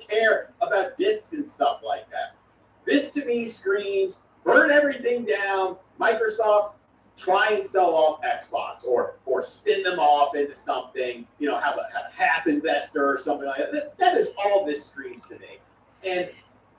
care about discs and stuff like that. This to me screams burn everything down. Microsoft, try and sell off Xbox or spin them off into something, have a half investor or something like that. That is all this screams to me. And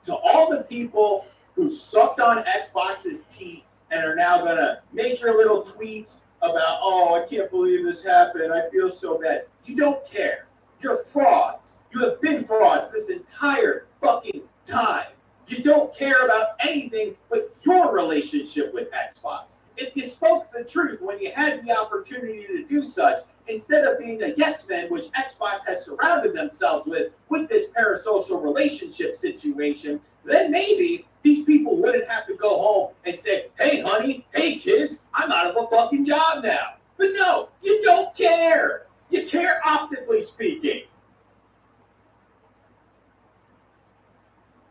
to all the people who sucked on Xbox's teeth and are now going to make your little tweets about, oh, I can't believe this happened. I feel so bad. You don't care. You're frauds. You have been frauds this entire fucking time. You don't care about anything but your relationship with Xbox. If you spoke the truth when you had the opportunity to do such, instead of being a yes man, which Xbox has surrounded themselves with this parasocial relationship situation, then maybe these people wouldn't have to go home and say, hey, honey, hey, kids, I'm out of a fucking job now. But no, you don't care. You care optically speaking.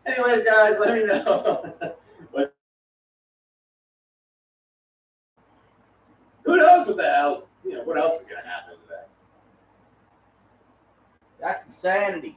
Anyways, guys, let me know. Who knows what the hell, what else is going to happen today? That's insanity.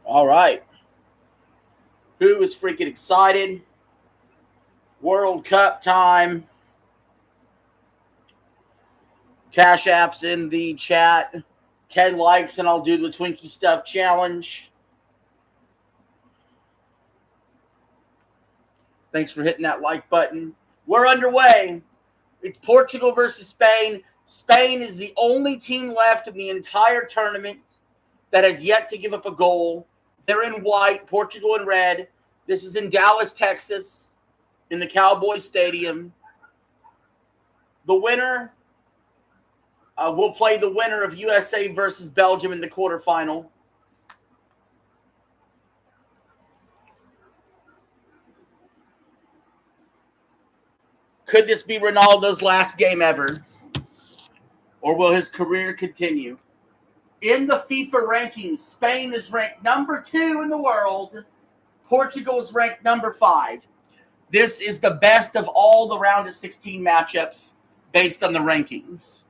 All right. Who is freaking excited? World Cup time. Cash App's in the chat. 10 likes and I'll do the Twinkie Stuff challenge. Thanks for hitting that like button. We're underway. It's Portugal versus Spain. Spain is the only team left in the entire tournament that has yet to give up a goal. They're in white, Portugal in red. This is in Dallas, Texas, in the Cowboy Stadium. The winner will play the winner of USA versus Belgium in the quarterfinal. Could this be Ronaldo's last game ever? Or will his career continue? In the FIFA rankings, Spain is ranked number 2 in the world. Portugal is ranked number 5. This is the best of all the round of 16 matchups based on the rankings.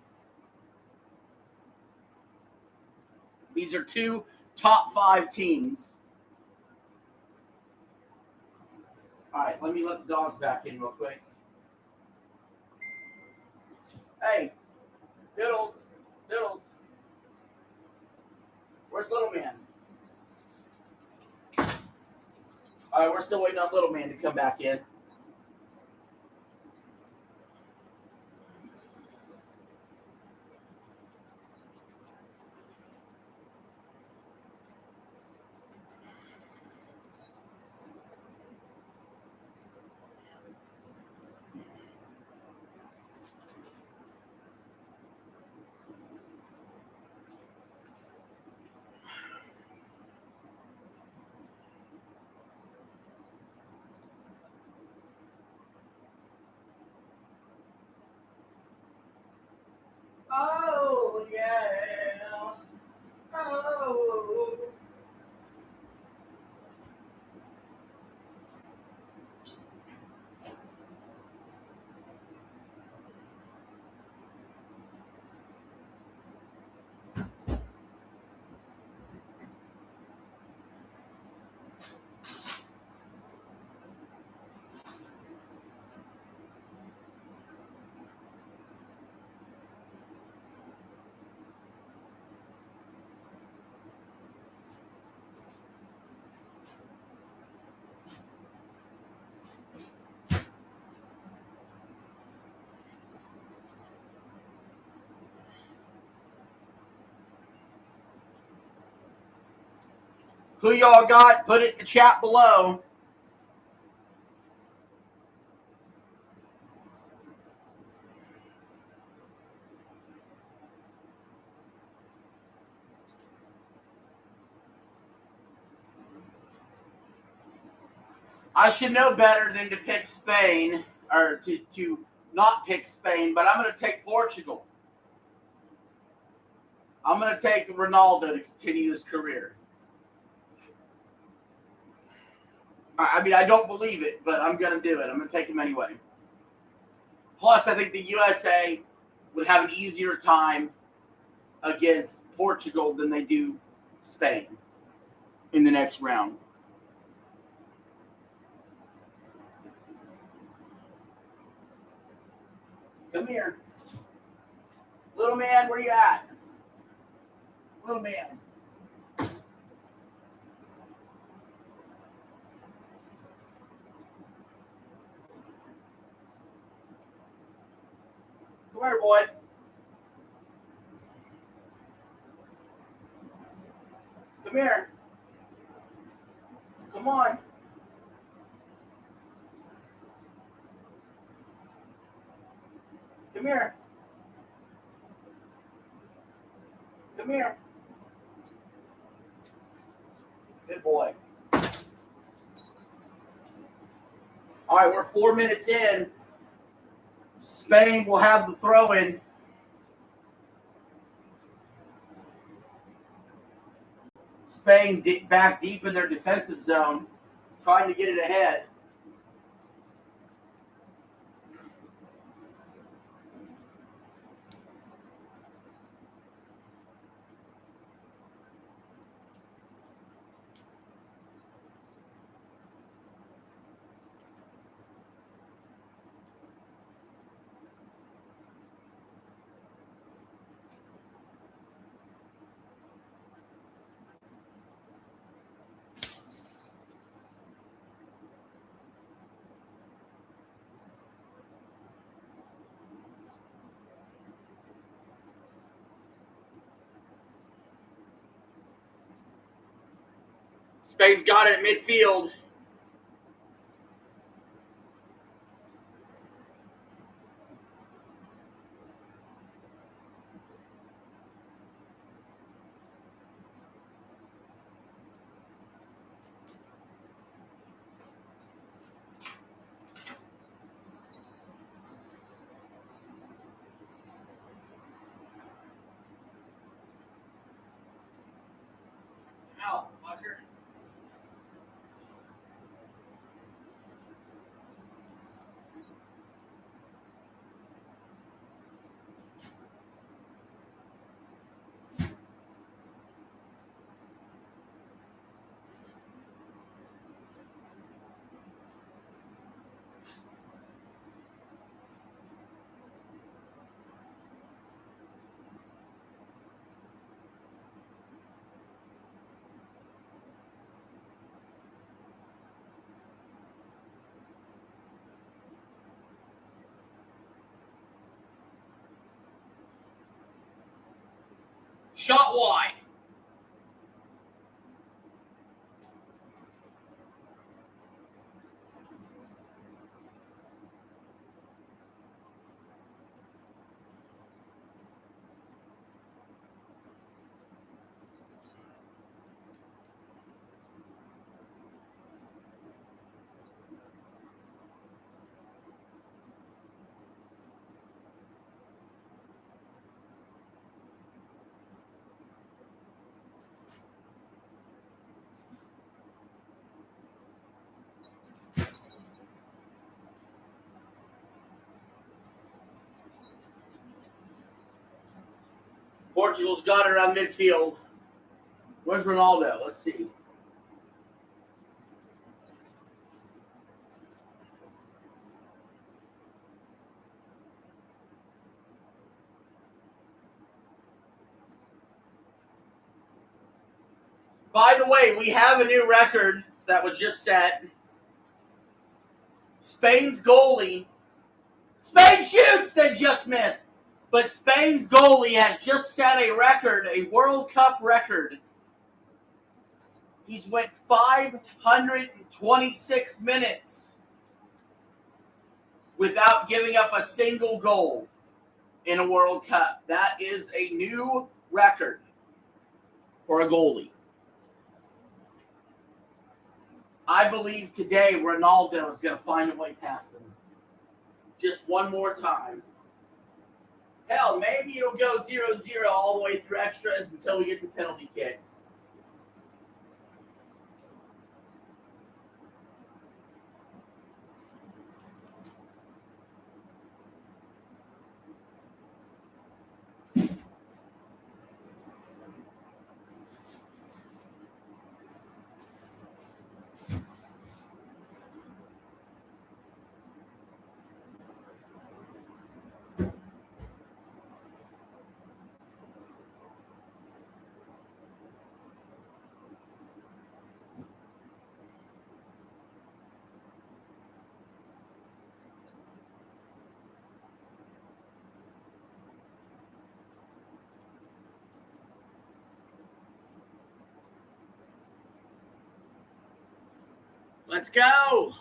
These are 2 top 5 teams. All right, let me let the dogs back in real quick. Hey, Doodles. Where's Little Man? All right, we're still waiting on Little Man to come back in. Who y'all got? Put it in the chat below. I should know better than to pick Spain, or to not pick Spain, but I'm going to take Portugal. I'm going to take Ronaldo to continue his career. I mean, I don't believe it, but I'm going to do it. I'm going to take him anyway. Plus, I think the USA would have an easier time against Portugal than they do Spain in the next round. Come here. Little man, where you at? Little man. Come here, boy. Come here. Come on. Come here. Come here. Good boy. All right, we're 4 minutes in. Spain will have the throw-in. Spain back deep in their defensive zone, trying to get it ahead. Spain's got it at midfield. Ow, fucker. Shot wide. Portugal's got it around midfield. Where's Ronaldo? Let's see. By the way, we have a new record that was just set. Spain's goalie. Spain shoots, they just missed. But Spain's goalie has just set a record, a World Cup record, He's went 526 minutes without giving up a single goal in a World Cup. That is a new record for a goalie. I believe today Ronaldo is going to find a way past him. Just one more time. Hell, maybe it'll go 0-0 all the way through extras until we get to penalty kicks. Let's go.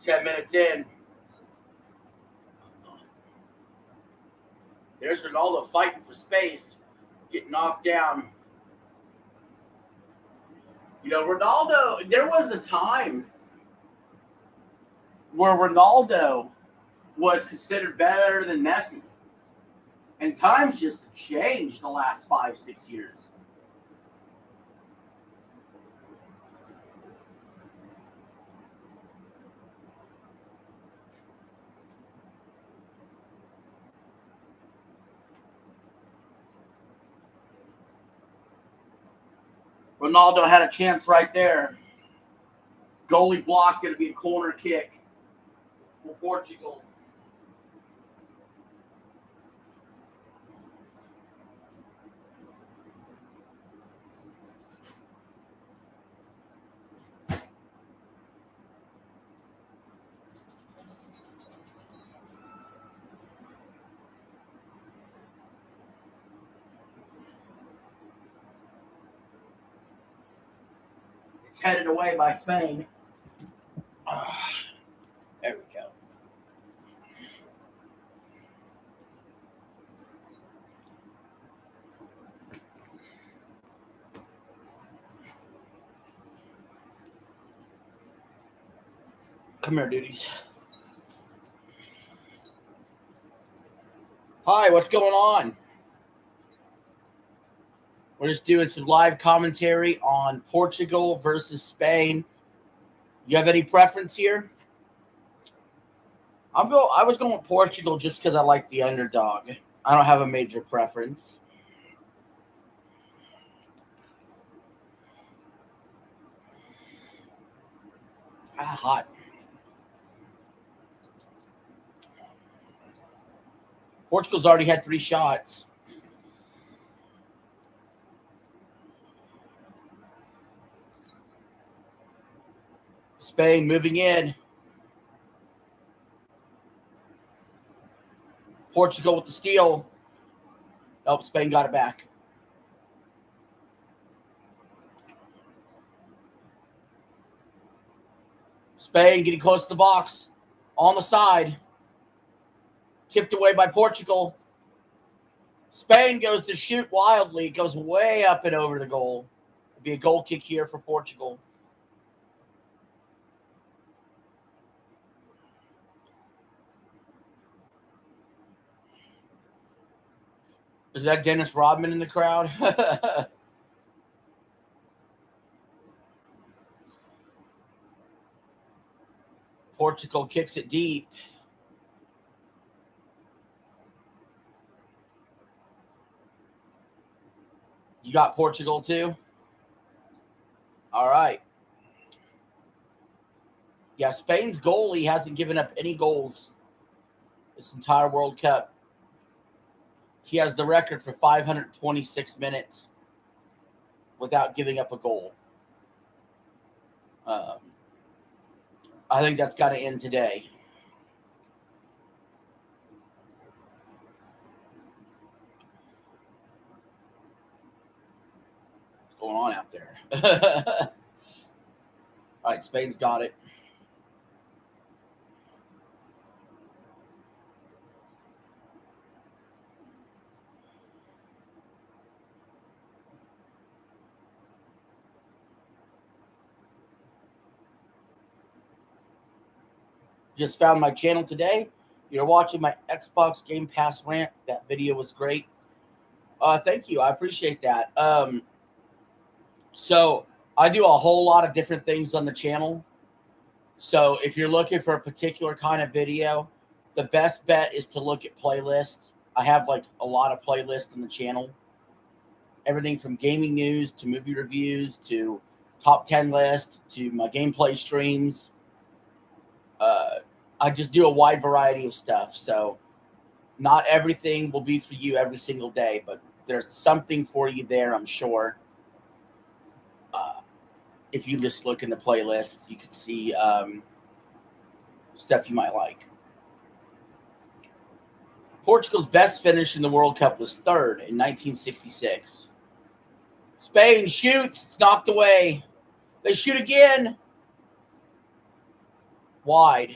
Ten minutes in. There's Ronaldo fighting for space, getting knocked down. You know, Ronaldo, there was a time where Ronaldo was considered better than Messi. And times just changed the last 5-6 years. Ronaldo had a chance right there. Goalie blocked, going to be a corner kick for Portugal. It's headed away by Spain. There we go. Come here, duties. Hi, what's going on? We're just doing some live commentary on Portugal versus Spain. You have any preference here? I was going with Portugal just because I like the underdog. I don't have a major preference. Hot. Portugal's already had 3 shots. Spain moving in. Portugal with the steal. Oh, Spain got it back. Spain getting close to the box. On the side. Tipped away by Portugal. Spain goes to shoot wildly. It goes way up and over the goal. It'll be a goal kick here for Portugal. Is that Dennis Rodman in the crowd? Portugal kicks it deep. You got Portugal too? All right. Yeah, Spain's goalie hasn't given up any goals this entire World Cup. He has the record for 526 minutes without giving up a goal. I think that's got to end today. What's going on out there? All right, Spain's got it. Just found my channel today. You're watching my Xbox Game Pass rant. That video was great. Thank you. I appreciate that. So I do a whole lot of different things on the channel. So if you're looking for a particular kind of video, the best bet is to look at playlists. I have like a lot of playlists on the channel. Everything from gaming news to movie reviews to top 10 list to my gameplay streams. I just do a wide variety of stuff. So not everything will be for you every single day, but there's something for you there, I'm sure. If you just look in the playlists, you can see stuff you might like. Portugal's best finish in the World Cup was third in 1966. Spain shoots. It's knocked away. They shoot again. Wide.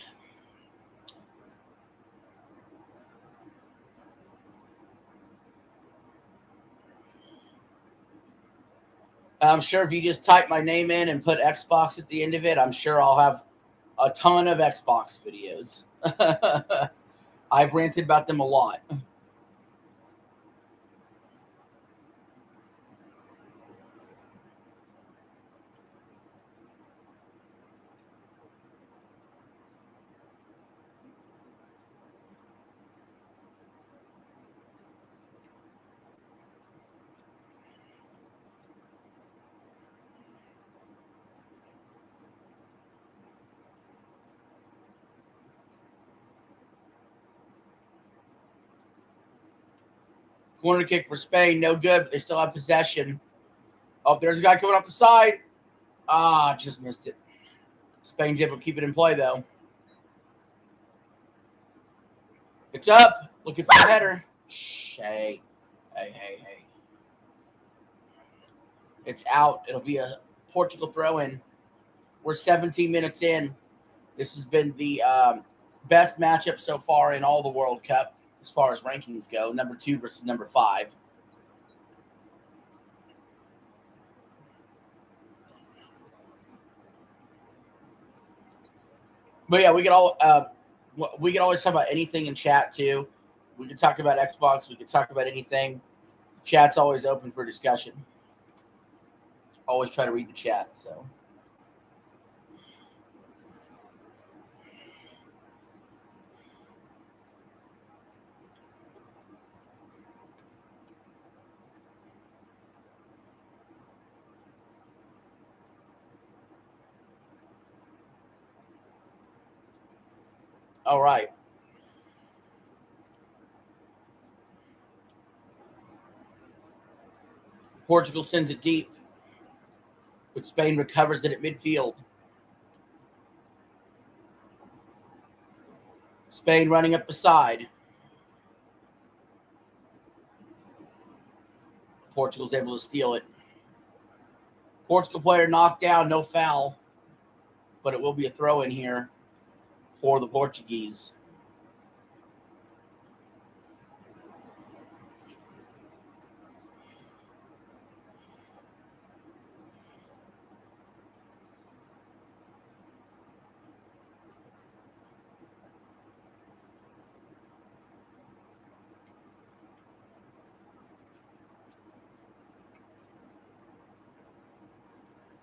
I'm sure if you just type my name in and put Xbox at the end of it, I'm sure I'll have a ton of Xbox videos. I've ranted about them a lot. Corner kick for Spain, no good, but they still have possession. Oh, there's a guy coming off the side. Just missed it. Spain's able to keep it in play, though. It's up. Looking for a header. Hey. It's out. It'll be a Portugal throw-in. We're 17 minutes in. This has been the best matchup so far in all the World Cup as far as rankings go. Number 2 versus number 5. But yeah, we can always talk about anything in chat too. We can talk about Xbox. We can talk about anything. Chat's always open for discussion. Always try to read the chat. So. All right. Portugal sends it deep, but Spain recovers it at midfield. Spain running up the side. Portugal's able to steal it. Portugal player knocked down, no foul, but it will be a throw in here for the Portuguese.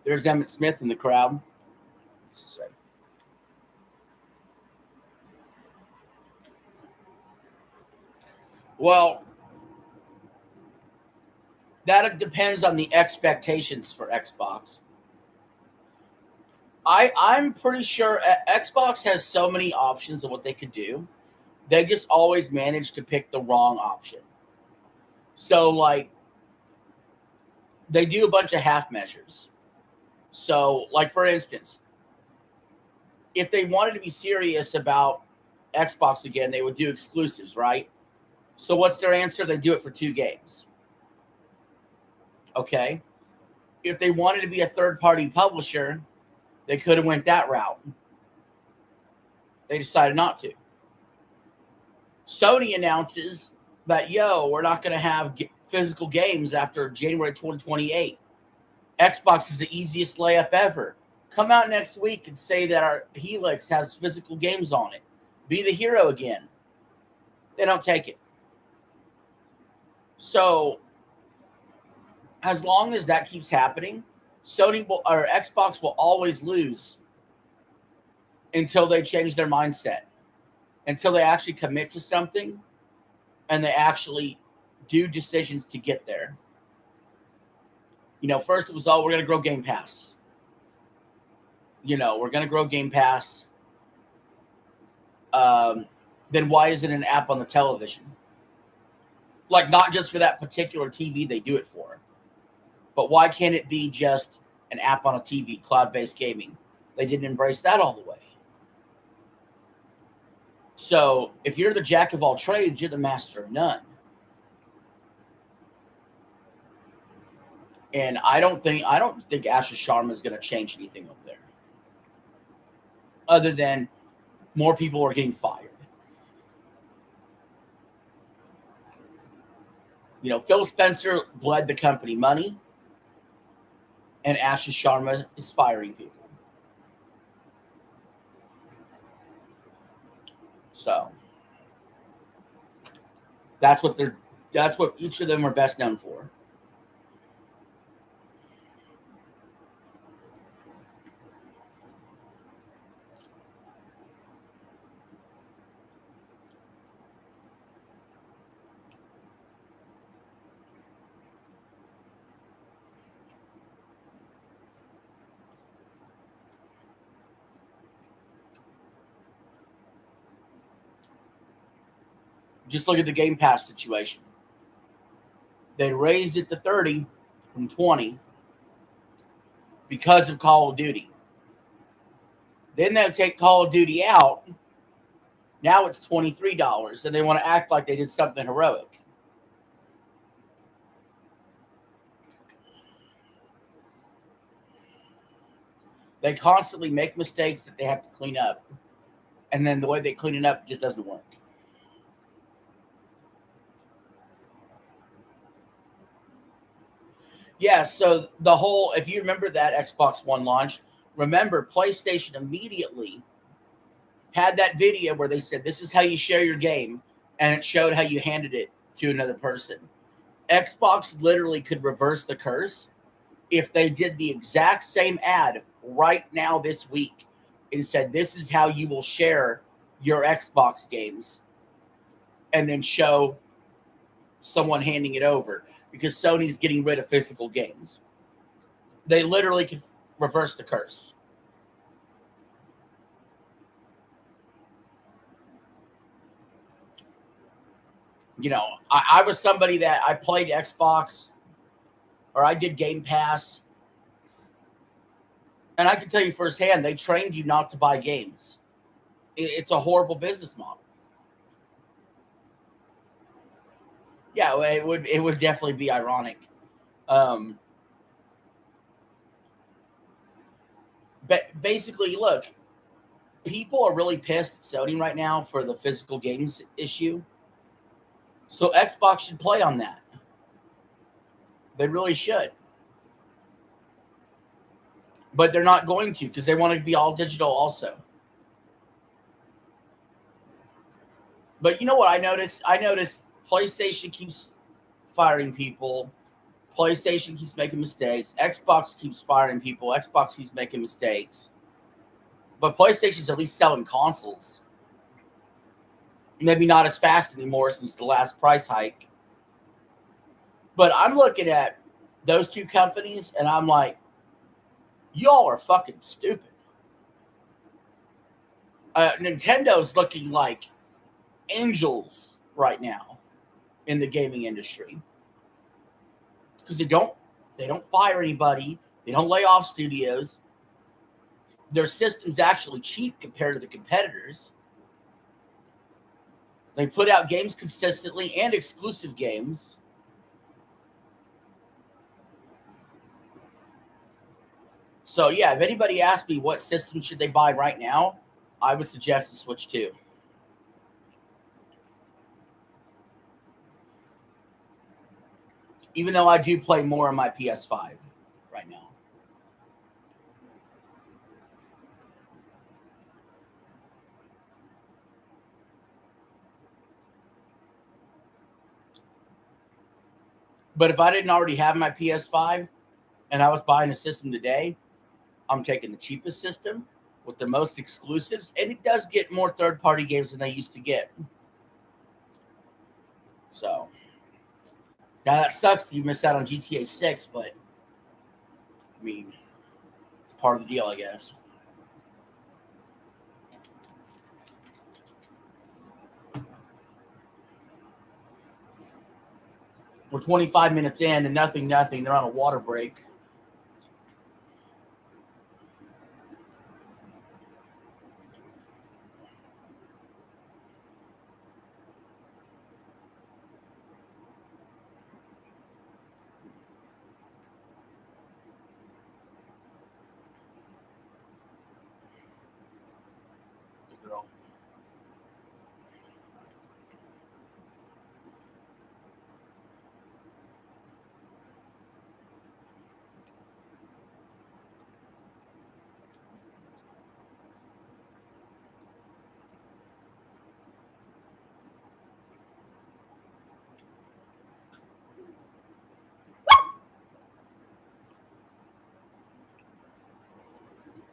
There's Emmett Smith in the crowd. Well, that depends on the expectations for Xbox. I'm pretty sure Xbox has so many options of what they could do. They just always manage to pick the wrong option. So, like, they do a bunch of half measures. So, like, for instance, if they wanted to be serious about Xbox again, they would do exclusives, right? So what's their answer? They do it for 2 games. Okay. If they wanted to be a third-party publisher, they could have went that route. They decided not to. Sony announces that, we're not going to have physical games after January 2028. Xbox is the easiest layup ever. Come out next week and say that our Helix has physical games on it. Be the hero again. They don't take it. So, as long as that keeps happening, Xbox will always lose until they change their mindset, until they actually commit to something and they actually do decisions to get there. First it was, we're going to grow Game Pass. We're going to grow Game Pass. Then why is it an app on the television? Like, not just for that particular TV they do it for. But why can't it be just an app on a TV, cloud-based gaming? They didn't embrace that all the way. So, if you're the jack of all trades, you're the master of none. And I don't think Asher Sharma is going to change anything over there. Other than more people are getting fired. Phil Spencer bled the company money, and Asher Sharma is firing people. So that's what each of them are best known for. Just look at the Game Pass situation. They raised it to 30 from 20 because of Call of Duty. Then they'll take Call of Duty out. Now it's $23, and they want to act like they did something heroic. They constantly make mistakes that they have to clean up. And then the way they clean it up just doesn't work. Yeah, so if you remember that Xbox One launch, remember PlayStation immediately had that video where they said, this is how you share your game, and it showed how you handed it to another person. Xbox literally could reverse the curse if they did the exact same ad right now this week and said, this is how you will share your Xbox games, and then show someone handing it over, because Sony's getting rid of physical games. They literally could reverse the curse. I was somebody that I played Xbox or I did Game Pass. And I can tell you firsthand, they trained you not to buy games. It's a horrible business model. Yeah, it would definitely be ironic. But basically, look, people are really pissed at Sony right now for the physical games issue. So Xbox should play on that. They really should. But they're not going to because they want to be all digital also. But you know what I noticed? I noticed PlayStation keeps firing people. PlayStation keeps making mistakes. Xbox keeps firing people. Xbox keeps making mistakes. But PlayStation's at least selling consoles. Maybe not as fast anymore since the last price hike. But I'm looking at those two companies and I'm like, y'all are fucking stupid. Nintendo's looking like angels right now in the gaming industry because they don't fire anybody, they don't lay off studios, their system's actually cheap compared to the competitors, they put out games consistently and exclusive games. So yeah, if anybody asks me what system should they buy right now, I would suggest the Switch 2. Even though I do play more on my PS5 right now. But if I didn't already have my PS5 and I was buying a system today, I'm taking the cheapest system with the most exclusives, and it does get more third-party games than they used to get. So, now that sucks. You miss out on GTA 6, but I mean, it's part of the deal, I guess. We're 25 minutes in and nothing. They're on a water break. Good girl.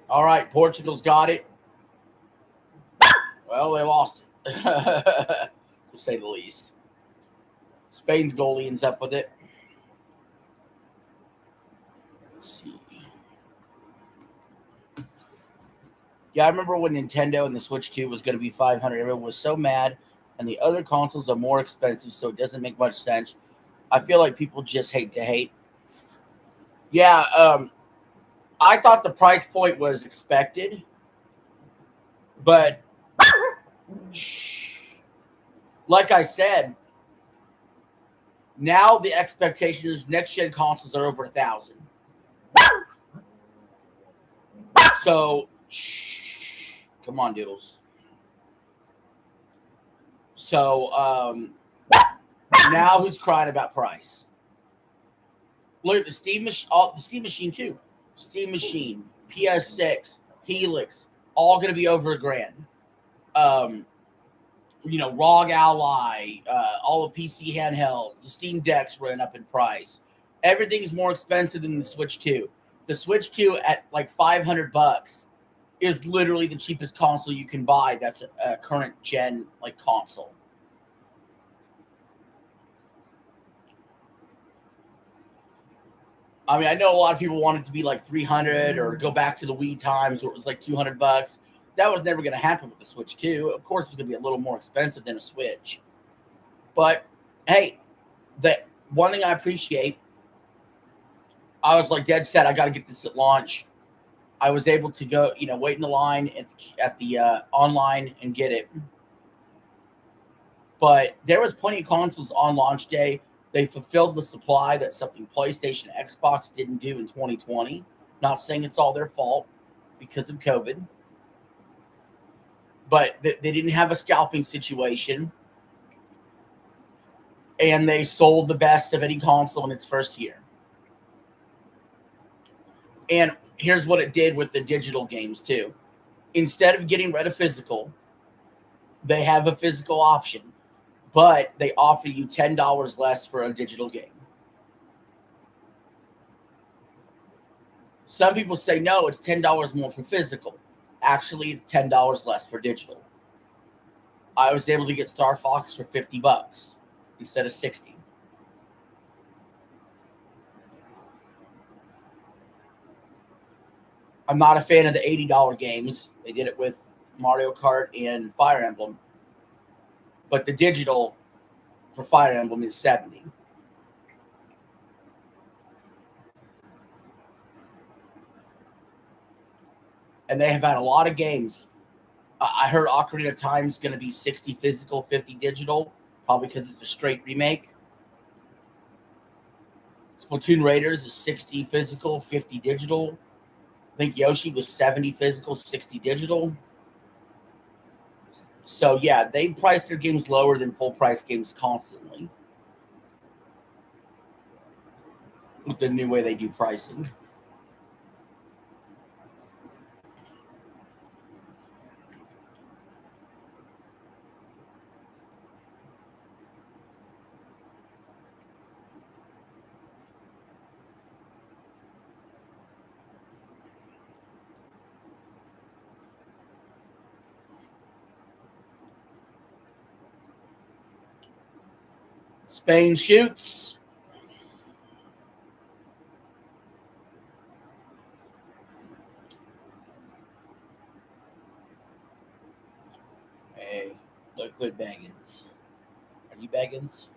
All right, Portugal's got it. Well, they lost it, to say the least. Spain's goalie ends up with it. Let's see. Yeah, I remember when Nintendo and the Switch 2 was going to be $500. Everyone was so mad, and the other consoles are more expensive, so it doesn't make much sense. I feel like people just hate to hate. Yeah, I thought the price point was expected, but like I said, now the expectation is next-gen consoles are over 1,000. So, come on, Doodles. So, now who's crying about price? Look at the Steam Machine too. Steam Machine, PS6, Helix, all going to be over $1,000. ROG Ally, all the PC handhelds, the Steam Decks running up in price. Everything's more expensive than the Switch 2. The Switch 2 at like $500 is literally the cheapest console you can buy. That's a current gen like console. I mean, I know a lot of people want it to be like $300 or go back to the Wii times where it was like $200. That was never going to happen with the Switch 2. Of course, it's going to be a little more expensive than a Switch. But, hey, the one thing I appreciate I was like dead set. I got to get this at launch. I was able to go, wait in the line at the online and get it. But there was plenty of consoles on launch day. They fulfilled the supply. That's something PlayStation, Xbox didn't do in 2020. Not saying it's all their fault because of COVID. But they didn't have a scalping situation. And they sold the best of any console in its first year. And here's what it did with the digital games, too. Instead of getting rid of physical, they have a physical option. But they offer you $10 less for a digital game. Some people say, no, it's $10 more for physical. Actually, it's $10 less for digital. I was able to get Star Fox for $50 instead of $60. I'm not a fan of the $80 games. They did it with Mario Kart and Fire Emblem. But the digital for Fire Emblem is $70. And they have had a lot of games. I heard Ocarina of Time is going to be 60 physical, 50 digital, probably because it's a straight remake. Splatoon Raiders is 60 physical, 50 digital. I think Yoshi was 70 physical, 60 digital. So, yeah, they price their games lower than full-price games constantly with the new way they do pricing. Spain shoots. Hey, Liquid Baggins. Are you Baggins?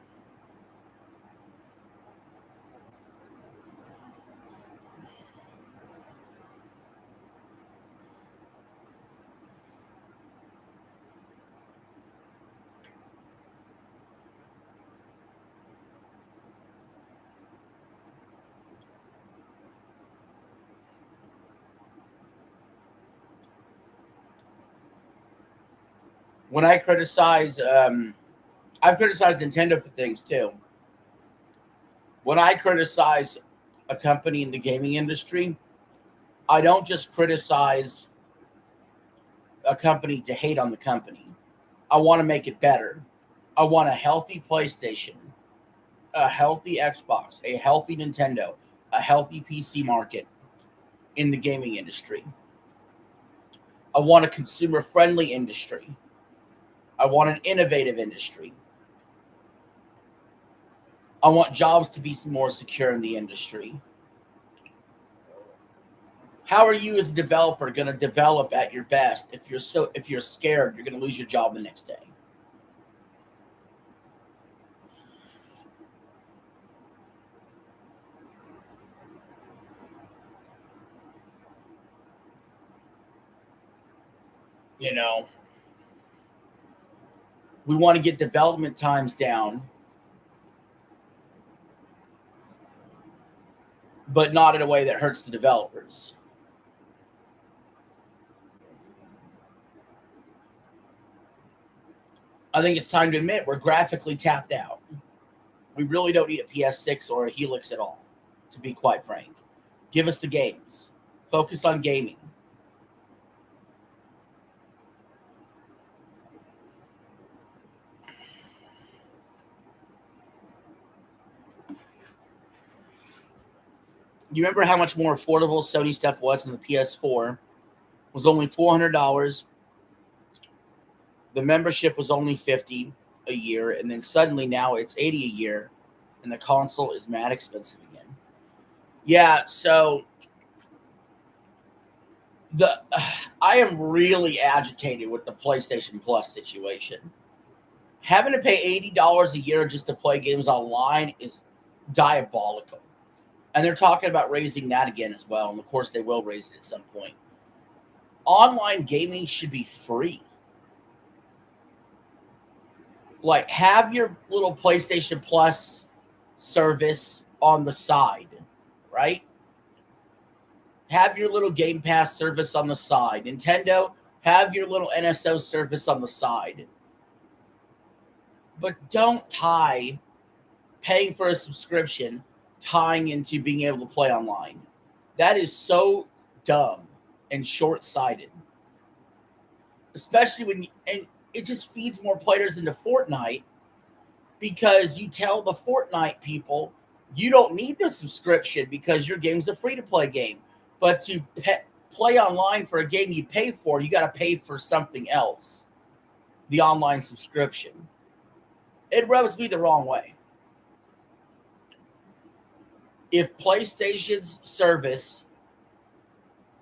When I criticize, I've criticized Nintendo for things too. When I criticize a company in the gaming industry, I don't just criticize a company to hate on the company. I want to make it better. I want a healthy PlayStation, a healthy Xbox, a healthy Nintendo, a healthy PC market in the gaming industry. I want a consumer-friendly industry. I want an innovative industry. I want jobs to be more secure in the industry. How are you as a developer going to develop at your best if you're scared you're going to lose your job the next day? We want to get development times down, but not in a way that hurts the developers. I think it's time to admit we're graphically tapped out. We really don't need a PS6 or a Helix at all, to be quite frank. Give us the games. Focus on gaming. You remember how much more affordable Sony stuff was in the PS4? It was only $400. The membership was only $50 a year, and then suddenly now it's $80 a year, and the console is mad expensive again. Yeah, so I am really agitated with the PlayStation Plus situation. Having to pay $80 a year just to play games online is diabolical. And they're talking about raising that again as well. And of course, they will raise it at some point. Online gaming should be free. Like, have your little PlayStation Plus service on the side, right? Have your little Game Pass service on the side. Nintendo, have your little NSO service on the side. But don't tie paying for a subscription tying into being able to play online. That is so dumb and short-sighted. Especially when and it just feeds more players into Fortnite, because you tell the Fortnite people you don't need the subscription because your game's a free-to-play game. But to play online for a game you pay for, you got to pay for something else, the online subscription. It rubs me the wrong way. If PlayStation's service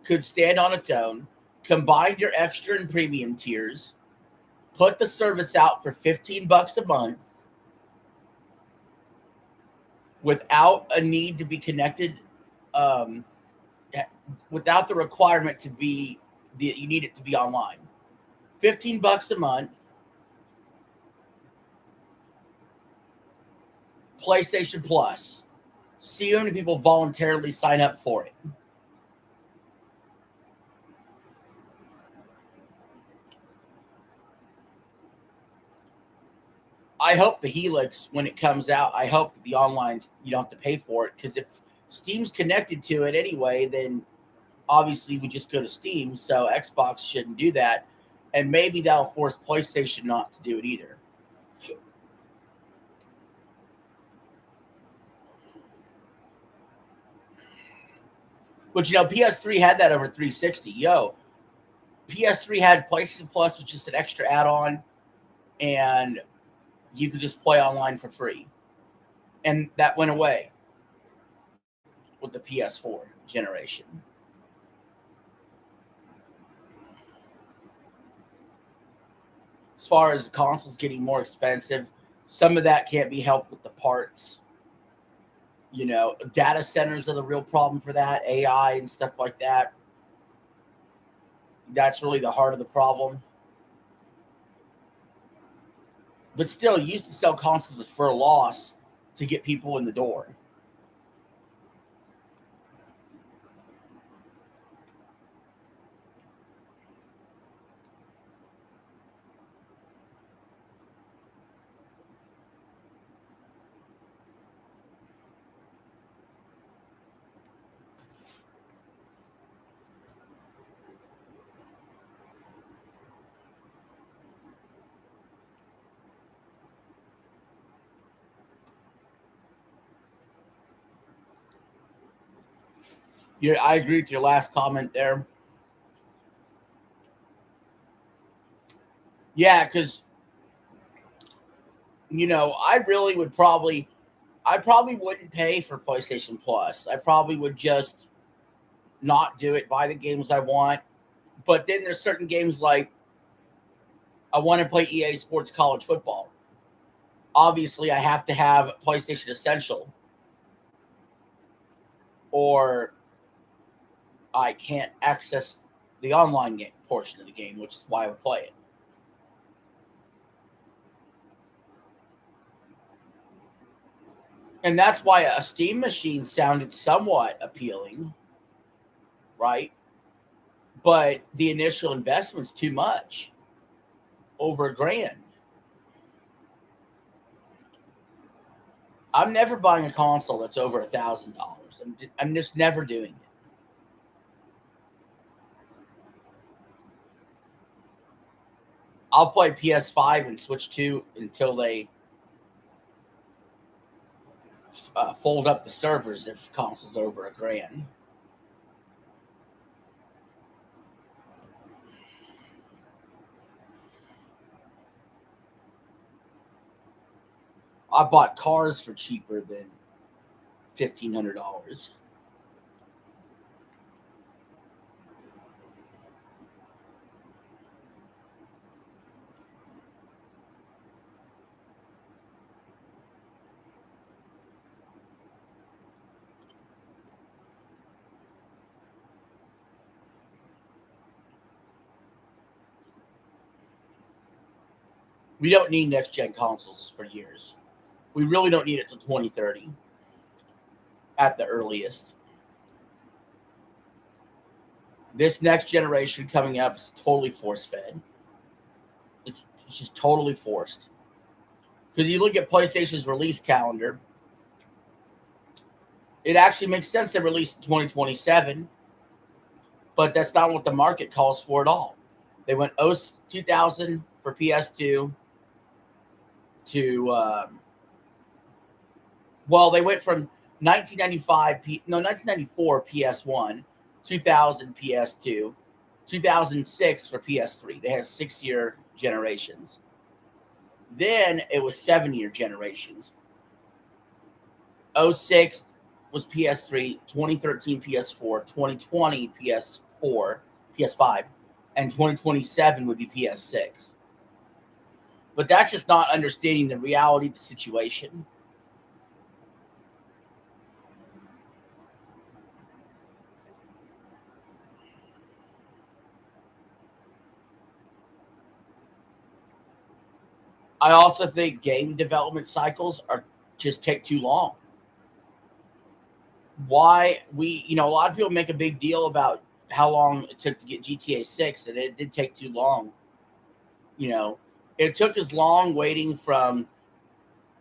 could stand on its own, combine your extra and premium tiers, put the service out for $15 a month without a need to be connected, without the requirement to be, you need it to be online. $15 a month, PlayStation Plus. See how many people voluntarily sign up for it. I hope the Helix, when it comes out, I hope that the online, you don't have to pay for it. Because if Steam's connected to it anyway, then obviously we just go to Steam. So Xbox shouldn't do that. And maybe that'll force PlayStation not to do it either. But, PS3 had that over 360. PS3 had PlayStation Plus, which is just an extra add-on. And you could just play online for free. And that went away with the PS4 generation. As far as the consoles getting more expensive, some of that can't be helped with the parts. Data centers are the real problem for that, AI and stuff like that. That's really the heart of the problem. But still, you used to sell consoles for a loss to get people in the door. I agree with your last comment there. Yeah, because I probably wouldn't pay for PlayStation Plus. I probably would just not do it, buy the games I want. But then there's certain games like I want to play EA Sports College Football. Obviously, I have to have PlayStation Essential, or I can't access the online portion of the game, which is why I would play it. And that's why a Steam machine sounded somewhat appealing, right? But the initial investment's too much, over $1,000. I'm never buying a console that's over $1,000. I'm just never doing it. I'll play PS5 and Switch 2 until they fold up the servers if console's over $1,000. I bought cars for cheaper than $1,500. We don't need next-gen consoles for years. We really don't need it till 2030 at the earliest. This next generation coming up is totally force-fed. It's just totally forced. Because you look at PlayStation's release calendar, it actually makes sense to release in 2027, but that's not what the market calls for at all. They went 2000 for PS2 to, they went from 1994 PS1, 2000 PS2, 2006 for PS3. They had 6-year generations. Then it was 7-year generations. 06 was PS3, 2013 PS4, 2020 PS4, PS5, and 2027 would be PS6. But that's just not understanding the reality of the situation. I also think game development cycles just take too long. Why a lot of people make a big deal about how long it took to get GTA 6, and it did take too long. It took as long waiting from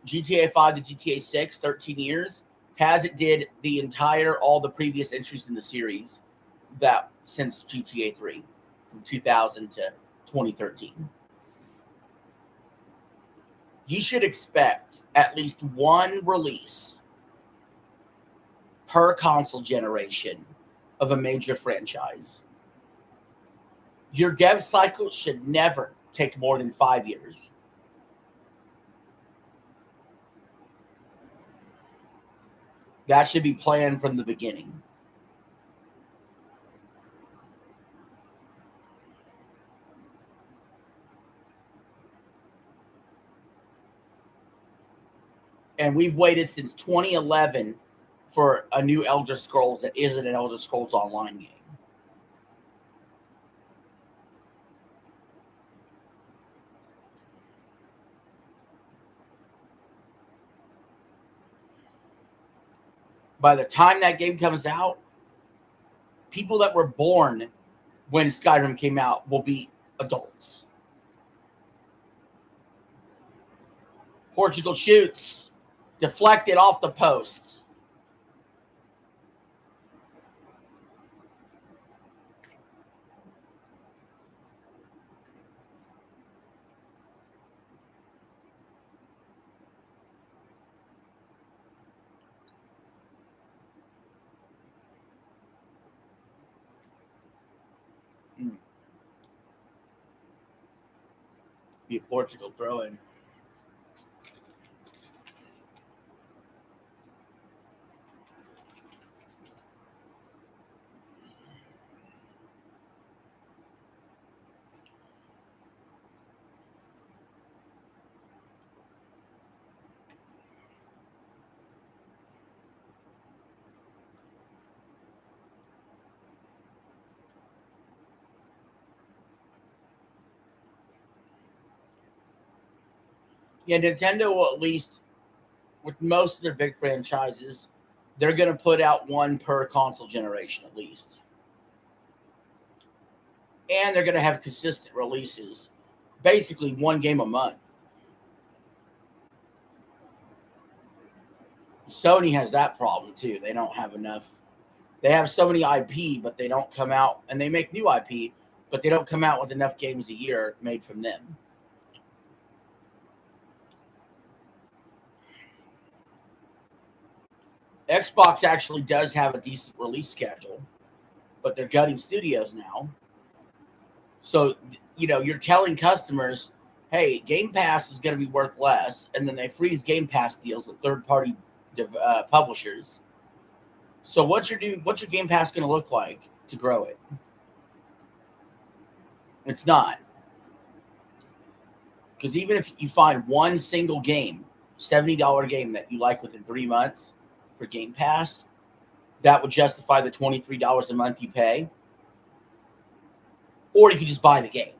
GTA 5 to GTA 6, 13 years, as it did all the previous entries in the series that since GTA 3 from 2000 to 2013. You should expect at least one release per console generation of a major franchise. Your dev cycle should never take more than 5 years. That should be planned from the beginning. And we've waited since 2011 for a new Elder Scrolls that isn't an Elder Scrolls Online game. By the time that game comes out, people that were born when Skyrim came out will be adults. Portugal shoots. Deflected off the post. Be a Portugal throw-in. Yeah, Nintendo will, at least with most of their big franchises, they're going to put out one per console generation at least. And they're going to have consistent releases, basically one game a month. Sony has that problem too. They don't have enough. They have so many IP, but they don't come out, and they make new IP, but they don't come out with enough games a year made from them. Xbox actually does have a decent release schedule, but they're gutting studios now. So, you're telling customers, hey, Game Pass is going to be worth less, and then they freeze Game Pass deals with third-party publishers. So what's your Game Pass going to look like to grow it? It's not. Because even if you find one single game, $70 game that you like within 3 months for Game Pass, that would justify the $23 a month you pay. Or you could just buy the game.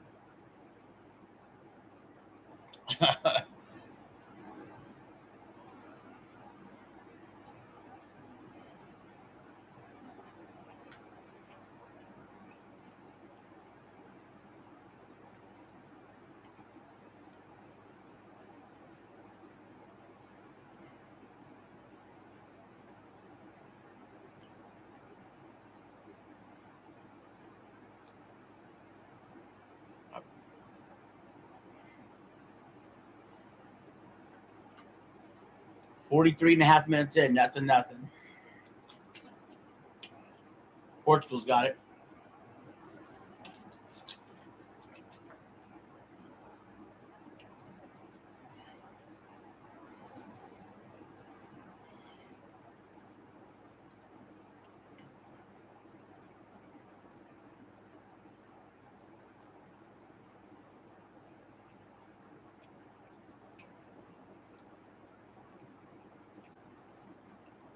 .43.5 minutes in, nothing. Portugal's got it.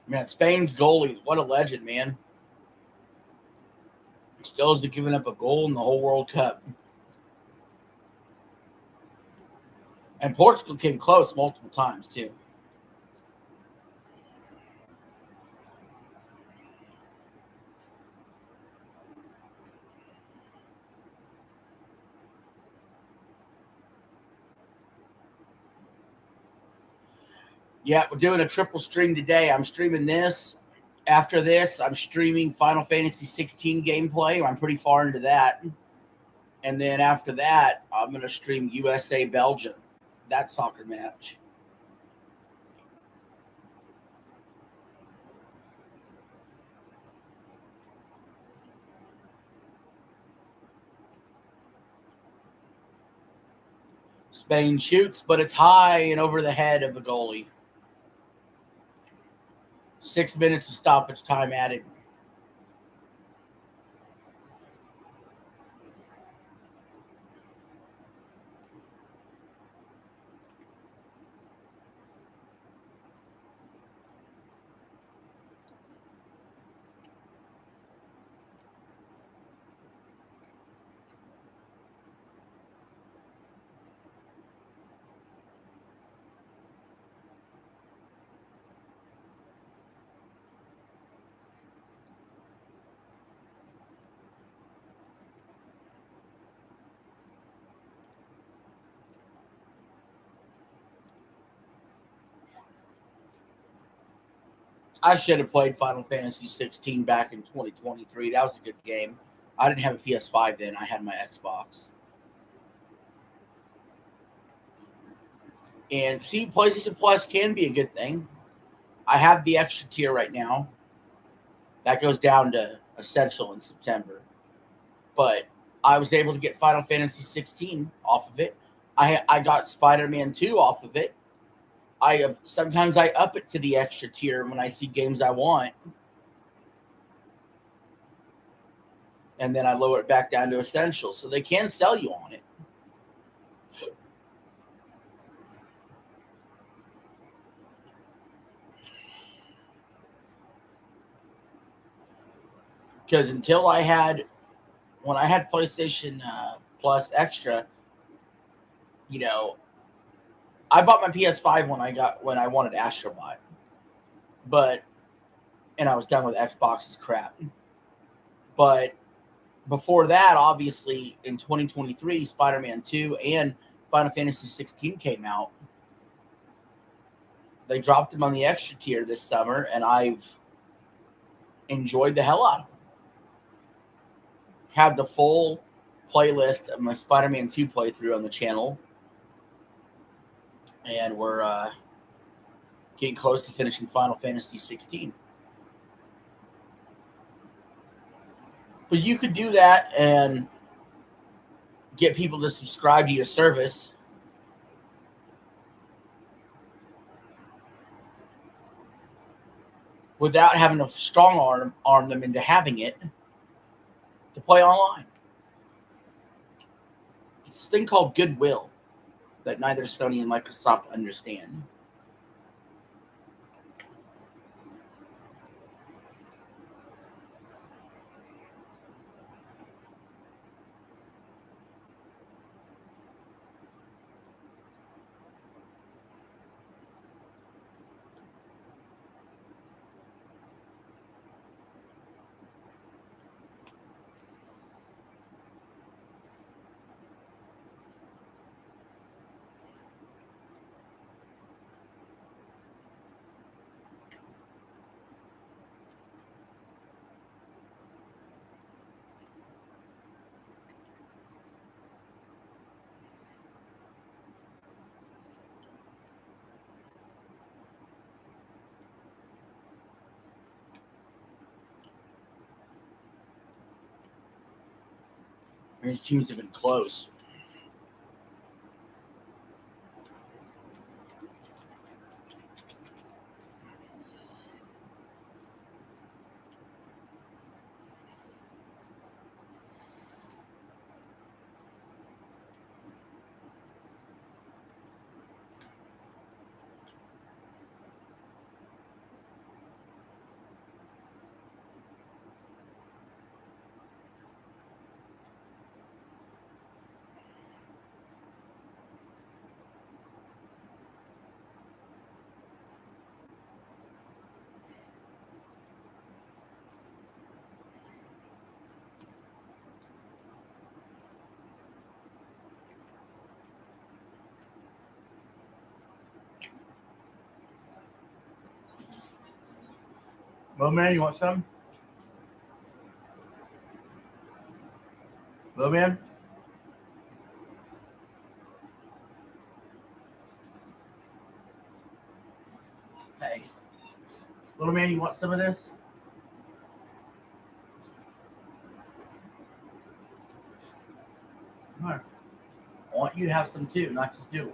Man, Spain's goalie, what a legend, man. Still hasn't given up a goal in the whole World Cup. And Portugal came close multiple times, too. Yeah, we're doing a triple stream today. I'm streaming this. After this, I'm streaming Final Fantasy 16 gameplay. I'm pretty far into that. And then after that, I'm going to stream USA Belgium, that soccer match. Spain shoots, but it's high and over the head of the goalie. 6 minutes of stoppage time added. I should have played Final Fantasy 16 back in 2023. That was a good game. I didn't have a PS5 then. I had my Xbox. And see, PlayStation Plus can be a good thing. I have the extra tier right now. That goes down to Essential in September. But I was able to get Final Fantasy 16 off of it. I got Spider-Man 2 off of it. Sometimes I up it to the extra tier when I see games I want. And then I lower it back down to Essential. So they can sell you on it. Because when I had PlayStation Plus Extra, I bought my PS5 when I wanted Astrobot. And I was done with Xbox's crap. But before that, obviously, in 2023, Spider-Man 2 and Final Fantasy 16 came out. They dropped them on the extra tier this summer, and I've enjoyed the hell out of them. Have the full playlist of my Spider-Man 2 playthrough on the channel. And we're getting close to finishing Final Fantasy 16. But you could do that and get people to subscribe to your service. Without having to strong arm them into having it to play online. It's this thing called goodwill that neither Sony and Microsoft understand. These teams have been close. Well, man, you want some? Well, man? Hey. Little man, you want some of this? Come on. I want you to have some too, not just do.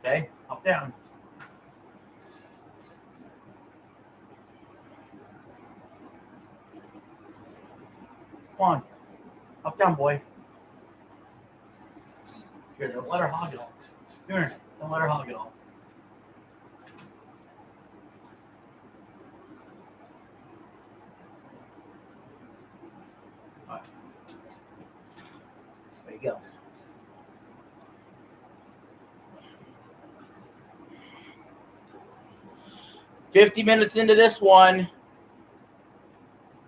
Okay? Hop down. Come on. Hop down, boy. Here, don't let her hog it all. Come here. Don't let her hog it all. All right. There you go. $50 into this one.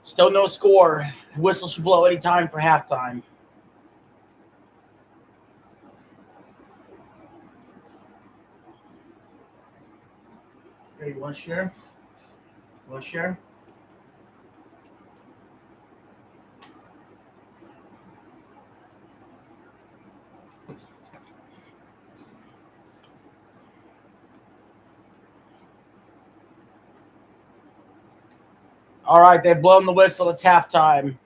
Still no score. Whistle should blow any time for halftime. Here, you want to share? You want to share? All right, they've blown the whistle. It's halftime.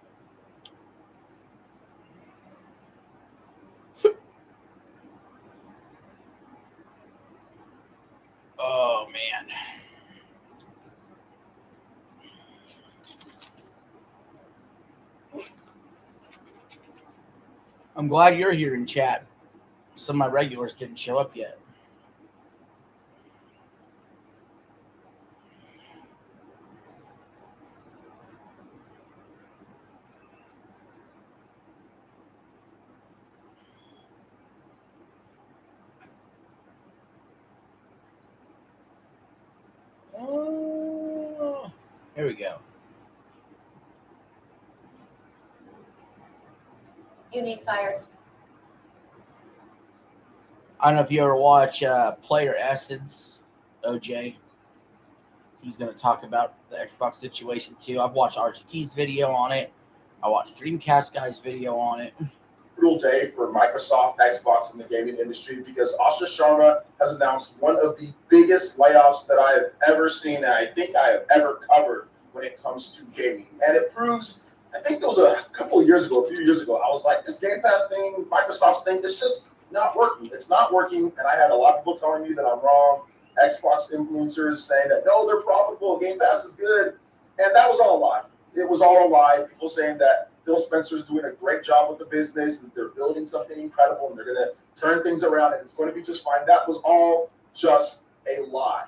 Oh, man. I'm glad you're here in chat. Some of my regulars didn't show up yet. Oh, here we go. You need fired. I don't know if you ever watch Player Essence, OJ. He's going to talk about the Xbox situation too. I've watched RGT's video on it. I watched Dreamcast guy's video on it. Brutal day for Microsoft, Xbox, and the gaming industry because Asha Sharma has announced one of the biggest layoffs that I have ever seen and I think I have ever covered when it comes to gaming. And it proves, I think it was a few years ago, I was like, this Game Pass thing, Microsoft's thing, it's just not working. It's not working. And I had a lot of people telling me that I'm wrong. Xbox influencers saying that, no, they're profitable, Game Pass is good. And that was all a lie. It was all a lie. People saying that Phil Spencer's doing a great job with the business, and they're building something incredible, and they're going to turn things around, and it's going to be just fine. That was all just a lie.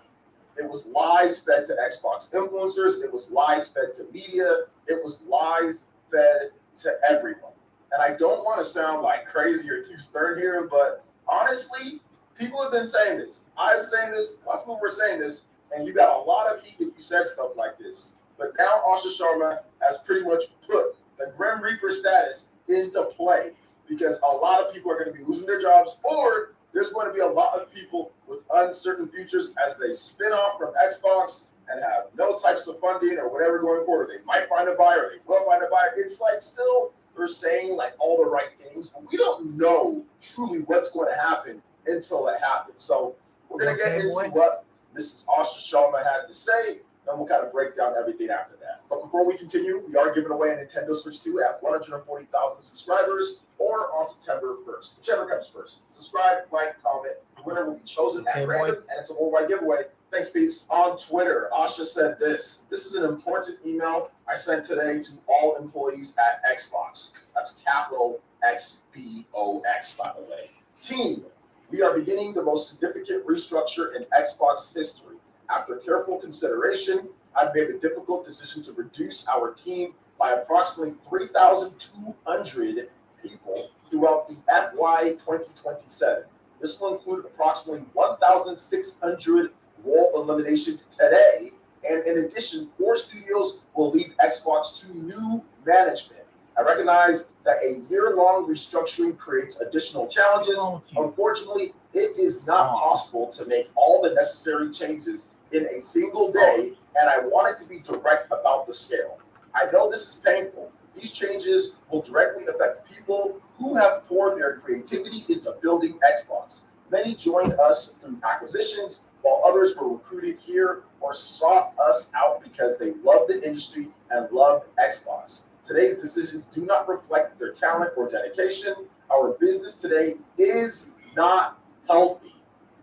It was lies fed to Xbox influencers. It was lies fed to media. It was lies fed to everyone. And I don't want to sound like crazy or too stern here, but honestly, people have been saying this. I'm saying this. Lots of people were saying this, and you got a lot of heat if you said stuff like this. But now Asha Sharma has pretty much put the Grim Reaper status into play because a lot of people are going to be losing their jobs, or there's going to be a lot of people with uncertain futures as they spin off from Xbox and have no types of funding or whatever going forward. They might find a buyer, or they will find a buyer. It's like still they're saying like all the right things, but we don't know truly what's going to happen until it happens. So we're going to get into what Mrs. Asha Sharma had to say and we'll kind of break down everything after that. But before we continue, we are giving away a Nintendo Switch 2 at 140,000 subscribers or on September 1st, whichever comes first. Subscribe, like, comment. The winner will be chosen at random, and it's a worldwide giveaway. Thanks, peeps. On Twitter, Asha said this. This is an important email I sent today to all employees at Xbox. That's capital XBOX, by the way. Team, we are beginning the most significant restructure in Xbox history. After careful consideration, I've made the difficult decision to reduce our team by approximately 3,200 people throughout the FY 2027. This will include approximately 1,600 role eliminations today, and in addition, 4 studios will leave Xbox to new management. I recognize that a year-long restructuring creates additional challenges. Unfortunately, it is not possible to make all the necessary changes in a single day, and I wanted to be direct about the scale. I know this is painful. These changes will directly affect people who have poured their creativity into building Xbox. Many joined us through acquisitions, while others were recruited here or sought us out because they loved the industry and loved Xbox. Today's decisions do not reflect their talent or dedication. Our business today is not healthy.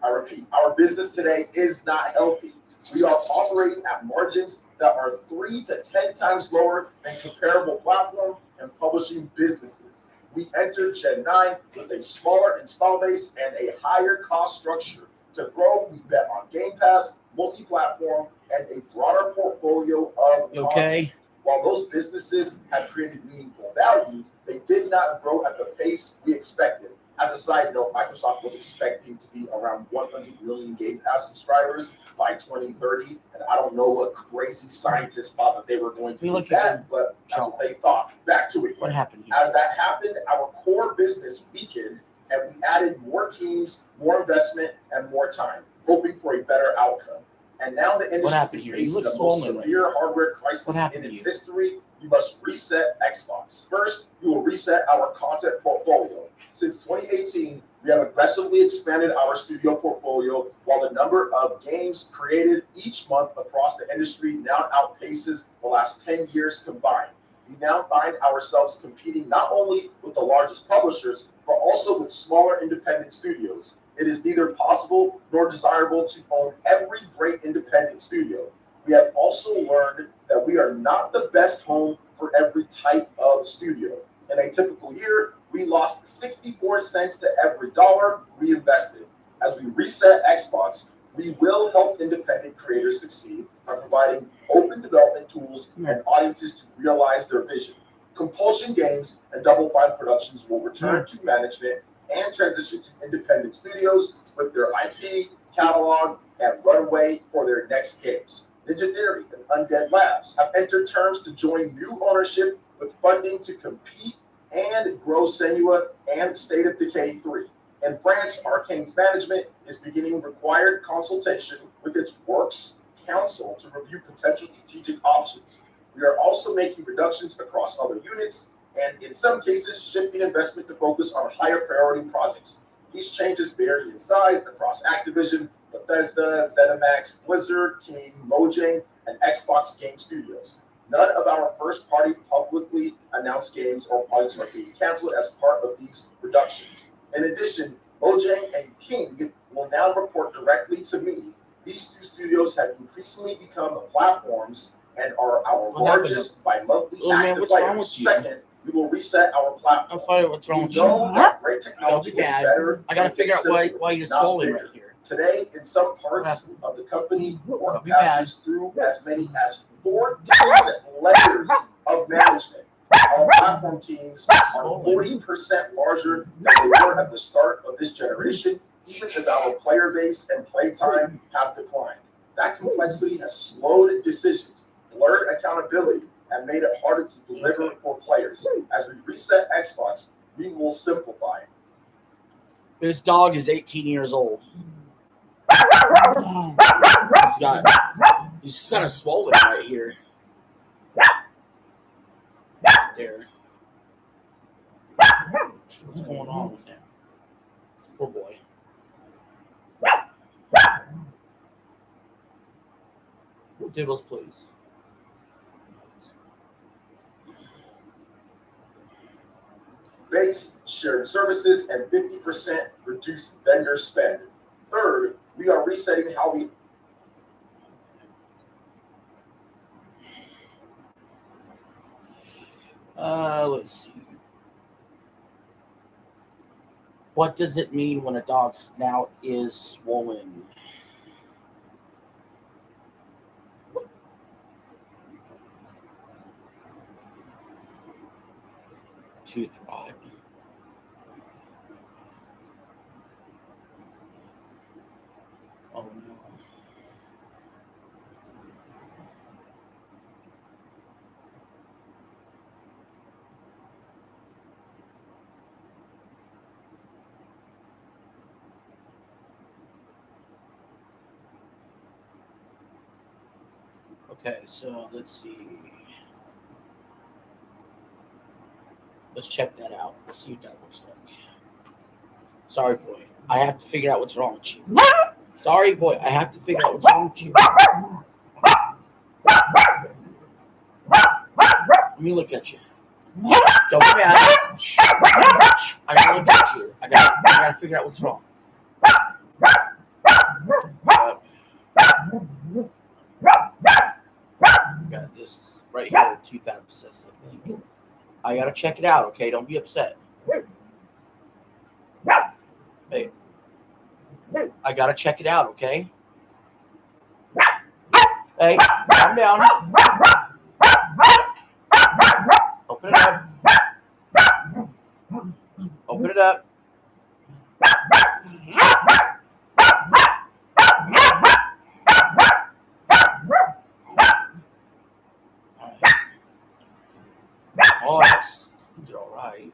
I repeat, our business today is not healthy. We are operating at margins that are 3 to 10 times lower than comparable platform and publishing businesses. We entered Gen 9 with a smaller install base and a higher cost structure. To grow, we bet on Game Pass, multi-platform, and a broader portfolio of content. While those businesses have created meaningful value, they did not grow at the pace we expected. As a side note, Microsoft was expecting to be around 100 million Game Pass subscribers by 2030, and I don't know what crazy scientists thought that they were going to do that, but that's what they thought. Back to it. What happened here? As that happened, our core business weakened, and we added more teams, more investment, and more time, hoping for a better outcome. And now the industry is facing the most severe hardware crisis in its history. You must reset Xbox. First, we will reset our content portfolio. Since 2018, we have aggressively expanded our studio portfolio, while the number of games created each month across the industry now outpaces the last 10 years combined. We now find ourselves competing not only with the largest publishers, but also with smaller independent studios. It is neither possible nor desirable to own every great independent studio. We have also learned that we are not the best home for every type of studio. In a typical year, we lost 64 cents to every dollar we invested. As we reset Xbox, we will help independent creators succeed by providing open development tools and audiences to realize their vision. Compulsion Games and Double Fine Productions will return to management and transition to independent studios with their IP, catalog, and runway for their next games. Ninja Theory and Undead Labs have entered terms to join new ownership with funding to compete and grow Senua and State of Decay 3. In France, Arcane's management is beginning required consultation with its Works Council to review potential strategic options. We are also making reductions across other units and, in some cases, shifting investment to focus on higher priority projects. These changes vary in size across Activision, Bethesda, ZeniMax, Blizzard, King, Mojang, and Xbox Game Studios. None of our first-party publicly announced games or projects are being canceled as part of these reductions. In addition, Mojang and King will now report directly to me. These two studios have increasingly become platforms and are our largest by monthly active players. Second, we will reset our platform. I'll find out what's wrong with you. Great technology is better. I gotta figure out why you're swollen right here. Today, in some parts of the company, work passes through as many as 14 layers of management. Our platform teams are 40% larger than they were at the start of this generation, even as our player base and playtime have declined. That complexity has slowed decisions, blurred accountability, and made it harder to deliver for players. As we reset Xbox, we will simplify. This dog is 18 years old. He's kind of swollen right here. There. What's going on with him? Poor boy. Dibbles, please. Base, shared services, and 50% reduced vendor spend. Third, we are resetting how we let's see. What does it mean when a dog's snout is swollen? Tooth rot. Oh no. Okay, so let's see. Let's check that out. Let's see what that looks like. Sorry, boy. I have to figure out what's wrong with you. Sorry, boy. I have to figure out what's wrong with you. Let me look at you. Don't be mad. I gotta look at you. I gotta figure out what's wrong. Got this right here, tooth abscess, I think. I gotta check it out, okay? Don't be upset. Hey, I gotta check it out, okay? Hey, calm down. Open it up. Open it up. Oh, yes. I think you're all right.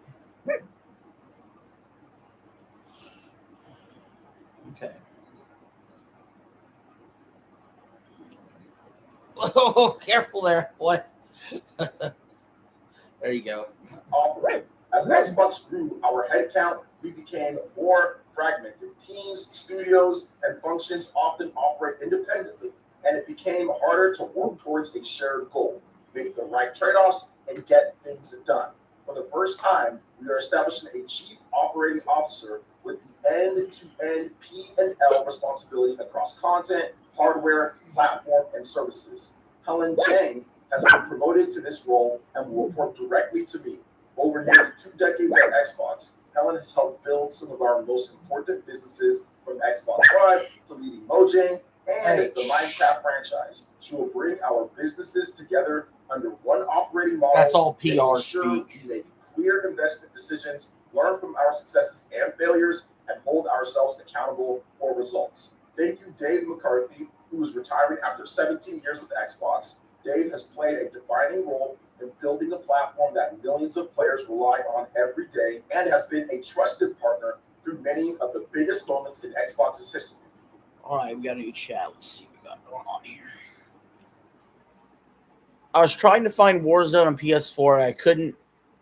Okay. Oh, careful there. What? There you go. operate. As Xbox grew our headcount, we became more fragmented. Teams, studios, and functions often operate independently, and it became harder to work towards a shared goal, make the right trade-offs, and get things done. For the first time, we are establishing a chief operating officer with the end-to-end P&L responsibility across content, hardware, platform, and services. Helen Chang has been promoted to this role and will report directly to me. Over nearly 2 decades at Xbox, Helen has helped build some of our most important businesses, from Xbox Live to leading Mojang and the Minecraft franchise. She will bring our businesses together under one operating model. That's all PR ensure speak. we make clear investment decisions, learn from our successes and failures, and hold ourselves accountable for results. Thank you, Dave McCarthy, who is retiring after 17 years with Xbox. Dave has played a defining role in building a platform that millions of players rely on every day, and has been a trusted partner through many of the biggest moments in Xbox's history. All right, we got a new chat. Let's see what we got going on here. I was trying to find Warzone on PS4. And I couldn't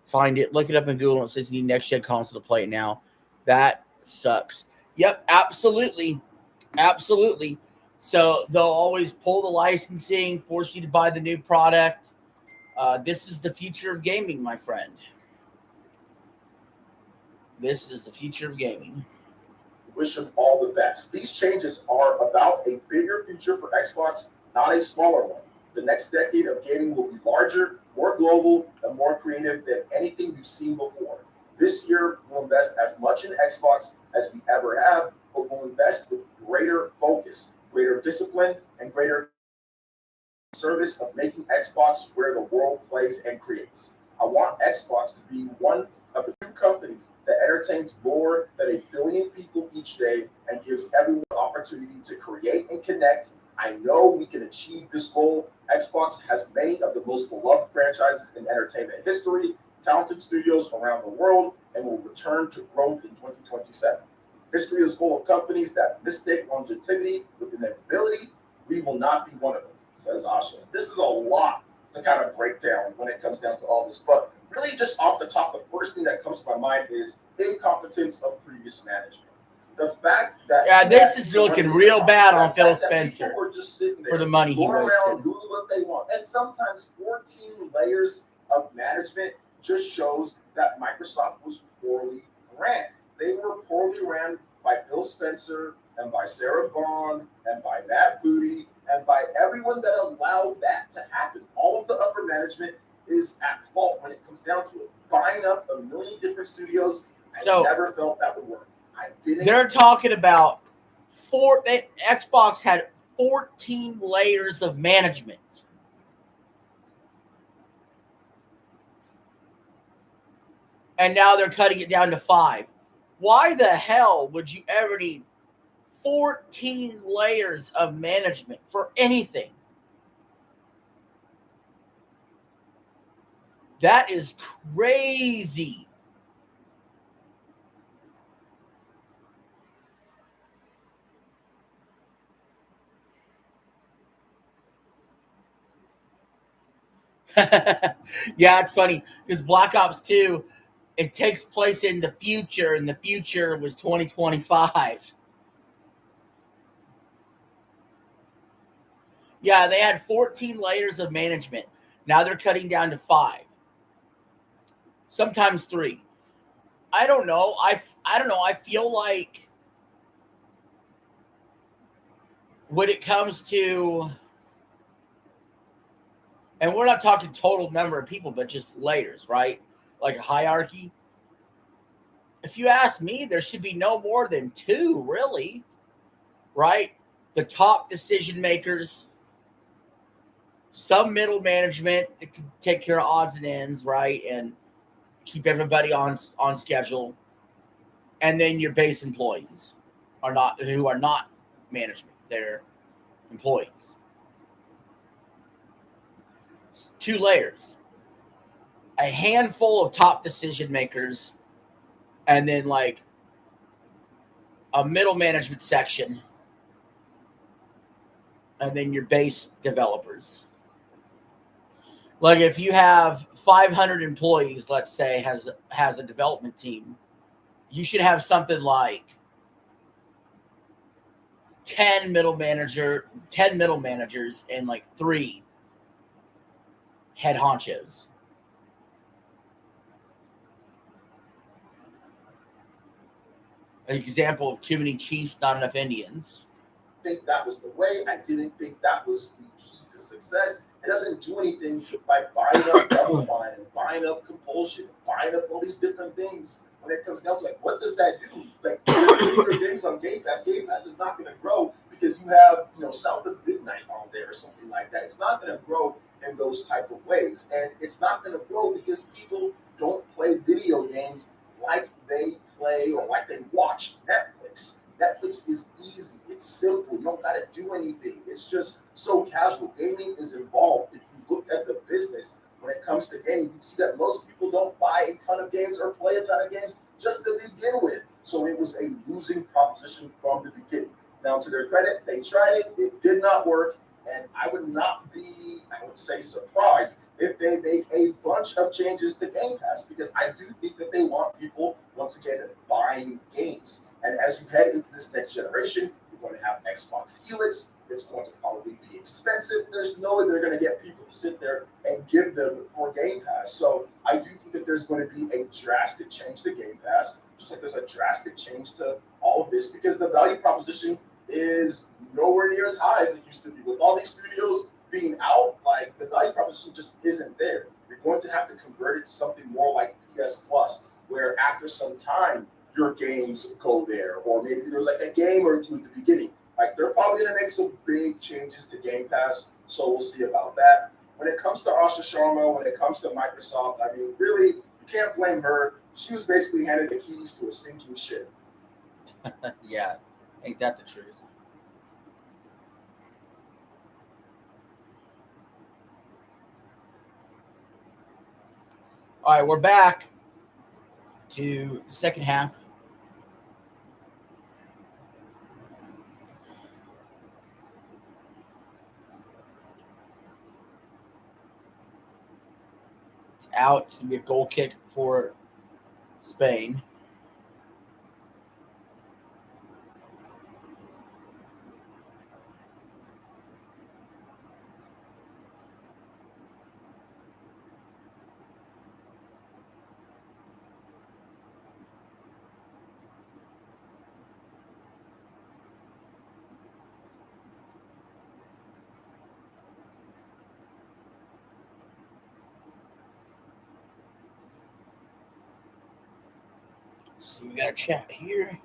find it. Look it up in Google, and it says you need next-gen console to play it now. That sucks. Yep, absolutely. Absolutely. So they'll always pull the licensing, force you to buy the new product. This is the future of gaming, my friend. This is the future of gaming. Wish them all the best. These changes are about a bigger future for Xbox, not a smaller one. The next decade of gaming will be larger, more global, and more creative than anything we've seen before. This year, we'll invest as much in Xbox as we ever have, but we'll invest with greater focus, greater discipline, and greater service of making Xbox where the world plays and creates. I want Xbox to be one of the few companies that entertains more than 1 billion people each day and gives everyone the opportunity to create and connect. I know we can achieve this goal. Xbox has many of the most beloved franchises in entertainment history, talented studios around the world, and will return to growth in 2027. History is full of companies that mistake longevity with inevitability. We will not be one of them, says Asha. This is a lot to kind of break down when it comes down to all this, but really just off the top, the first thing that comes to my mind is incompetence of previous management. the fact that this is looking real bad on Phil Spencer were just sitting there for the money he going around wasted. doing what they want, and sometimes 14 layers of management just shows that Microsoft was poorly ran. They were poorly ran by Phil Spencer and by Sarah Bond and by Matt Booty and by everyone that allowed that to happen. All of the upper management is at fault when it comes down to it. Buying up a million different studios, I never felt that would work. I didn't. They're talking about Xbox had 14 layers of management. And now they're cutting it down to 5. Why the hell would you ever need 14 layers of management for anything? That is crazy. Yeah, it's funny because Black Ops 2, it takes place in the future, and the future was 2025. Yeah, they had 14 layers of management. Now they're cutting down to 5. Sometimes 3. I don't know. I don't know. I feel like when it comes to, and we're not talking total number of people, but just layers, right? Like a hierarchy. If you ask me, there should be no more than 2, really, right? The top decision makers, some middle management that can take care of odds and ends, right? And keep everybody on schedule. And then your base employees who are not management. They're employees. 2 layers. A handful of top decision makers, and then like a middle management section, and then your base developers. Like if you have 500 employees, let's say, has a development team, you should have something like 10 middle managers and like 3 head honchos. An example of too many Chiefs, not enough Indians. I think that was the way. I didn't think that was the key to success. It doesn't do anything by buying up Double Fine and buying up Compulsion, and buying up all these different things. When it comes down to like, what does that do? Like, your games on Game Pass. Game Pass is not going to grow because you have, South of Midnight on there or something like that. It's not going to grow in those type of ways, and it's not going to grow because people don't play video games like they play or like they watch Netflix. Netflix is easy. It's simple. You don't got to do anything. It's just so casual. Gaming is involved. If you look at the business when it comes to gaming, you see that most people don't buy a ton of games or play a ton of games just to begin with. So it was a losing proposition from the beginning. Now, to their credit, they tried it. It did not work. And I would not be, I would say, surprised if they make a bunch of changes to Game Pass, because I do think that they want people, once again, buying games. And as you head into this next generation, you're going to have Xbox Helix. It's going to probably be expensive. There's no way they're going to get people to sit there and give them for Game Pass. So I do think that there's going to be a drastic change to Game Pass, just like there's a drastic change to all of this, because the value proposition is nowhere near as high as it used to be. With all these studios being out, like, the value proposition just isn't there. You're going to have to convert it to something more like PS Plus, where after some time your games go there, or maybe there's like a game or 2 at the beginning. Like, they're probably going to make some big changes to Game Pass, so we'll see about that. When it comes to Asha Sharma, when it comes to Microsoft, I mean, really, you can't blame her. She was basically handed the keys to a sinking ship. Yeah, ain't that the truth? All right, we're back to the second half. It's out to be a goal kick for Spain. So we got a chat here.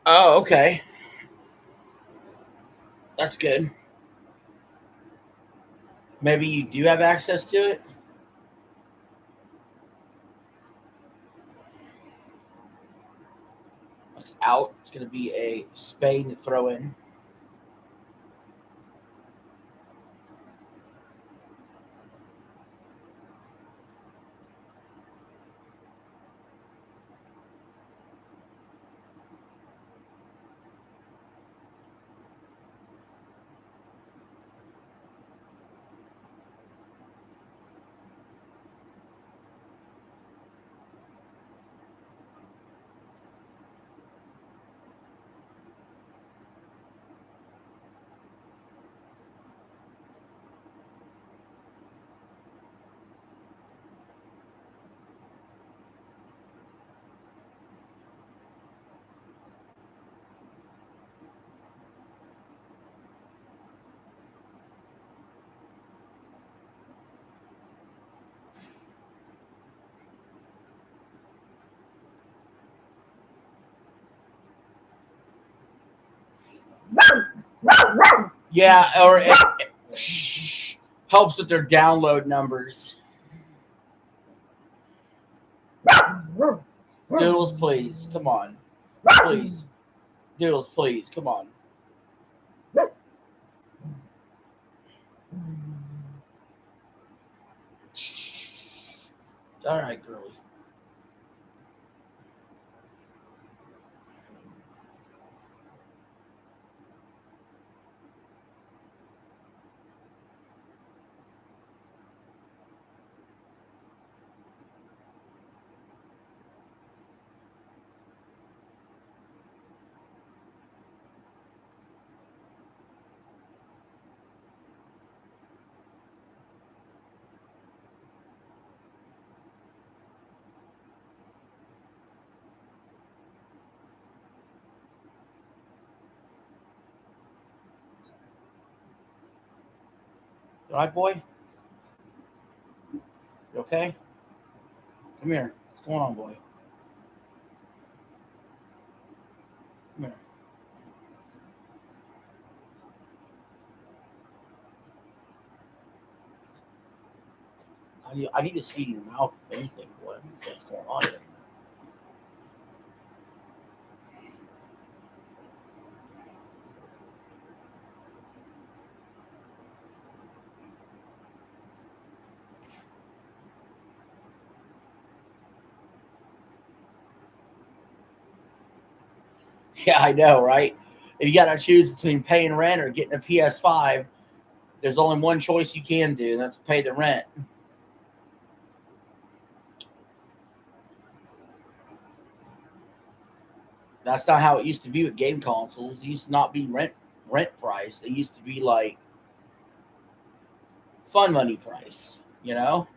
Oh, okay. That's good. Maybe you do have access to it. It's out. It's going to be a Spain to throw in. Yeah, or it helps with their download numbers. Doodles, please. Come on. Please. Doodles, please. Come on. All right, girlie. All right, boy? You okay? Come here. What's going on, boy? Come here. I need to see your mouth, if anything, boy. What's going on here? Yeah, I know, right? If you got to choose between paying rent or getting a PS5, there's only one choice you can do, and that's pay the rent. That's not how it used to be with game consoles. It used to not be rent price. It used to be like fun money price, you know?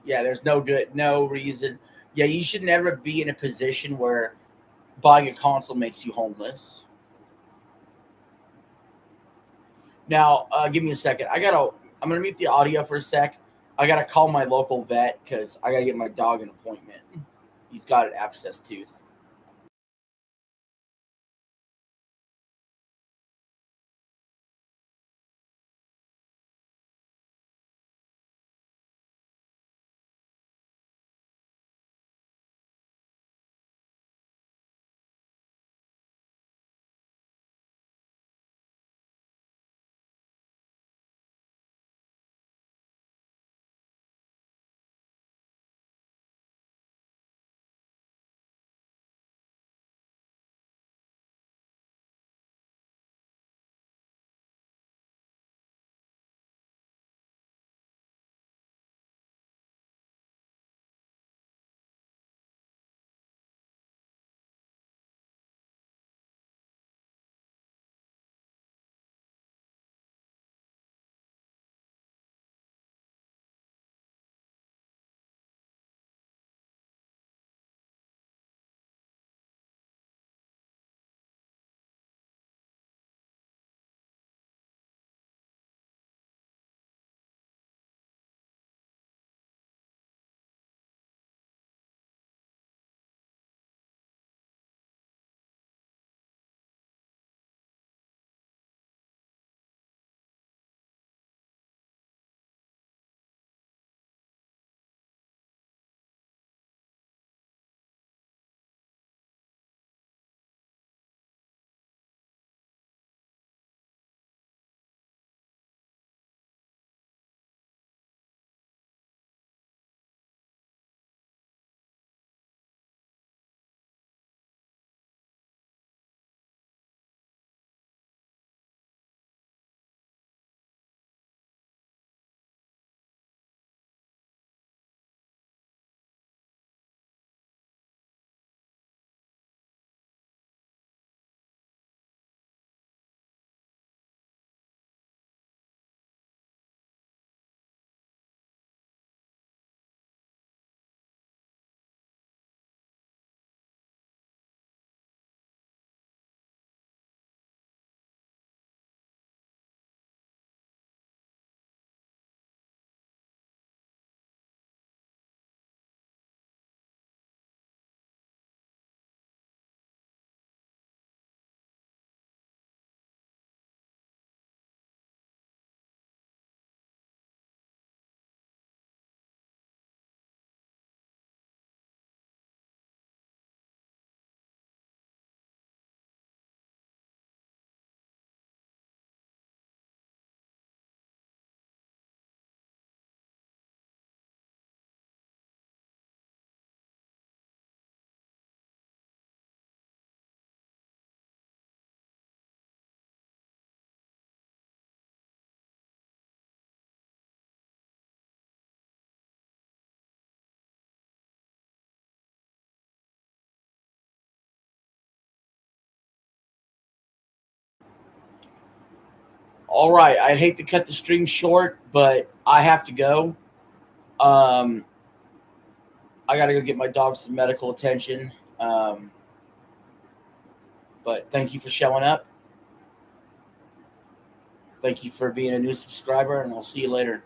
Yeah, there's no reason. Yeah, you should never be in a position where buying a console makes you homeless. Now, give me a second. I'm gonna mute the audio for a sec. I gotta call my local vet because I gotta get my dog an appointment. He's got an abscess tooth. All right. I'd hate to cut the stream short, but I have to go. I got to go get my dog some medical attention. But thank you for showing up. Thank you for being a new subscriber, and I'll see you later.